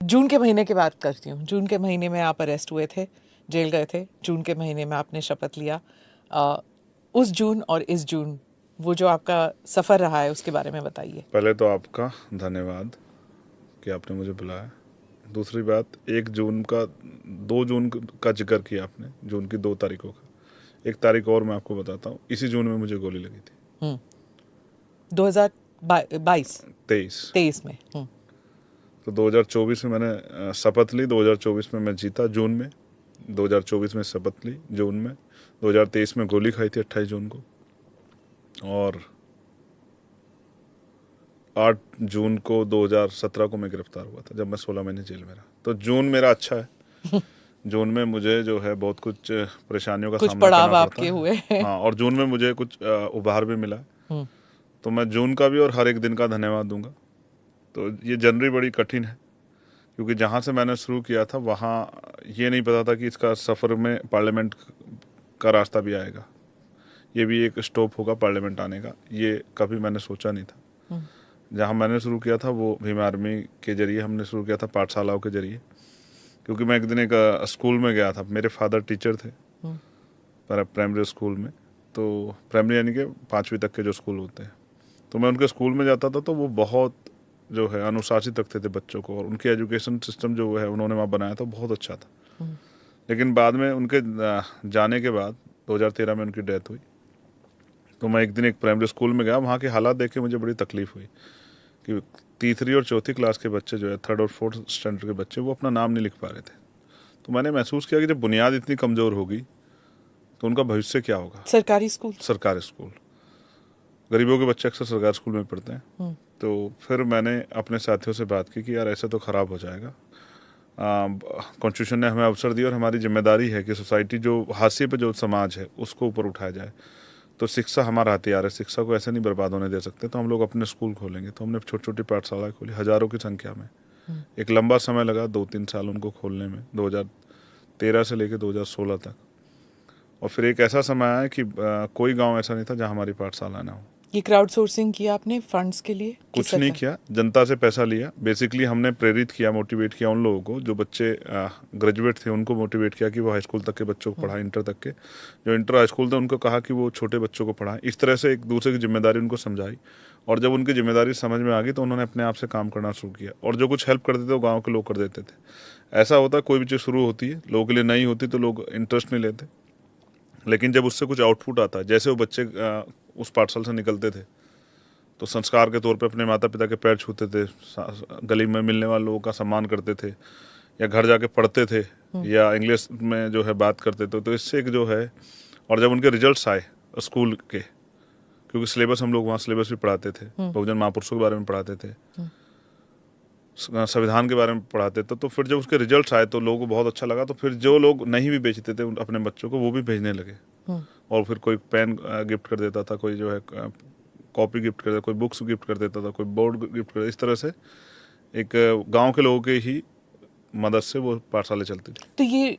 जून के महीने की बात करती हूँ। जून के महीने में आप अरेस्ट हुए थे, जेल गए थे। जून के महीने में आपने शपथ लिया। उस जून और इस जून, वो जो आपका सफ़र रहा है, उसके बारे में बताइए। पहले तो आपका धन्यवाद कि आपने मुझे बुलाया। दूसरी बात, 1 जून का, 2 जून का जिक्र किया आपने, जून की 2 तारीखों का। एक तारीख और मैं आपको बताता हूँ, इसी जून में मुझे गोली लगी थी। 2022 23। 23 में। तो 2024 में मैंने शपथ ली, 2024 में मैं जीता जून में, 2024 में शपथ ली जून में, 2023 में गोली खाई थी 28 जून को, और 8 जून को 2017 को मैं गिरफ्तार हुआ था, जब मैं 16 महीने जेल में रहा। तो जून मेरा अच्छा है। जून में मुझे जो है बहुत कुछ परेशानियों का कुछ सामना करना पड़ाव पड़ता आपके है। हुए हैं। हाँ, और जून में मुझे कुछ उपहार भी मिला। हम्म। तो मैं जून का भी और हर एक दिन का धन्यवाद दूंगा। तो ये जनवरी बड़ी कठिन है, क्योंकि जहाँ से मैंने शुरू किया था वहाँ ये नहीं पता था कि इसका सफ़र में पार्लियामेंट का रास्ता भी आएगा, ये भी एक स्टॉप होगा पार्लियामेंट आने का, ये कभी मैंने सोचा नहीं था। जहाँ मैंने शुरू किया था वो भीम आर्मी के जरिए हमने शुरू किया था, पाठशालाओं के जरिए। क्योंकि मैं एक दिन एक स्कूल में गया था, मेरे फादर टीचर थे पर प्राइमरी स्कूल में, तो प्राइमरी यानी कि 5वीं तक के जो स्कूल होते हैं, तो मैं उनके स्कूल में जाता था। तो वो बहुत जो है अनुशासित रखते थे बच्चों को, और उनके एजुकेशन सिस्टम जो है उन्होंने वहाँ बनाया था बहुत अच्छा था। लेकिन बाद में उनके जाने के बाद 2013 में उनकी डेथ हुई। तो मैं एक दिन एक प्राइमरी स्कूल में गया, वहाँ के हालात देख के मुझे बड़ी तकलीफ हुई कि तीसरी और चौथी क्लास के बच्चे जो है, 3rd और 4th स्टैंडर्ड के बच्चे, वो अपना नाम नहीं लिख पा रहे थे। तो मैंने महसूस किया कि जब बुनियाद इतनी कमज़ोर होगी तो उनका भविष्य क्या होगा। सरकारी स्कूल। सरकारी स्कूल, गरीबों के बच्चे अक्सर सरकारी स्कूल में पढ़ते हैं। तो फिर मैंने अपने साथियों से बात की कि यार ऐसे तो ख़राब हो जाएगा। कॉन्स्टिट्यूशन ने हमें अवसर दिया और हमारी जिम्मेदारी है कि सोसाइटी जो हाशिए पे जो समाज है उसको ऊपर उठाया जाए। तो शिक्षा हमारा हथियार है, शिक्षा को ऐसे नहीं बर्बाद होने दे सकते। तो हम लोग अपने स्कूल खोलेंगे। तो हमने छोटी छोटी पाठशाला खोली, हज़ारों की संख्या में। एक लंबा समय लगा, 2-3 साल उनको खोलने में, 2013 से लेकर 2016 तक। और फिर एक ऐसा समय आया कि कोई गांव ऐसा नहीं था जहां हमारी पाठशाला ना हो। ये क्राउड सोर्सिंग किया आपने फंड्स के लिए कि कुछ नहीं सरकार? किया, जनता से पैसा लिया। बेसिकली हमने प्रेरित किया, मोटिवेट किया उन लोगों को जो बच्चे ग्रेजुएट थे, उनको मोटिवेट किया कि वो हाई स्कूल तक के बच्चों को पढ़ाएं, इंटर तक के। जो इंटर हाई स्कूल थे उनको कहा कि वो छोटे बच्चों को पढ़ाएं। इस तरह से एक दूसरे की जिम्मेदारी उनको समझाई, और जब उनकी जिम्मेदारी समझ में आ गई तो उन्होंने अपने आप से काम करना शुरू किया। और जो कुछ हेल्प करते थे वो गाँव के लोग कर देते थे। ऐसा होता है, कोई भी चीज़ शुरू होती है, लोगों के लिए नई होती तो लोग इंटरेस्ट नहीं लेते, लेकिन जब उससे कुछ आउटपुट आता है, जैसे वो बच्चे उस पाठशाला से निकलते थे तो संस्कार के तौर पे अपने माता पिता के पैर छूते थे, गली में मिलने वाले लोगों का सम्मान करते थे, या घर जाके पढ़ते थे, या इंग्लिश में जो है बात करते थे। तो इससे एक जो है, और जब उनके रिजल्ट्स आए स्कूल के, क्योंकि सिलेबस हम लोग वहाँ सिलेबस भी पढ़ाते थे, बहुजन महापुरुषों के बारे में पढ़ाते थे, संविधान के बारे में पढ़ाते थे। तो फिर जब उसके रिजल्ट्स आए तो लोगों को बहुत अच्छा लगा। तो फिर जो लोग नहीं भी बेचते थे अपने बच्चों को, वो भी भेजने लगे। और फिर कोई पेन गिफ्ट कर देता था, कोई जो है कॉपी गिफ्ट कर देता, कोई बुक्स गिफ्ट कर देता था, कोई बोर्ड गिफ्ट कर देता। इस तरह से एक गांव के लोगों के ही मदद से वो पाठशाला चलती थी। तो ये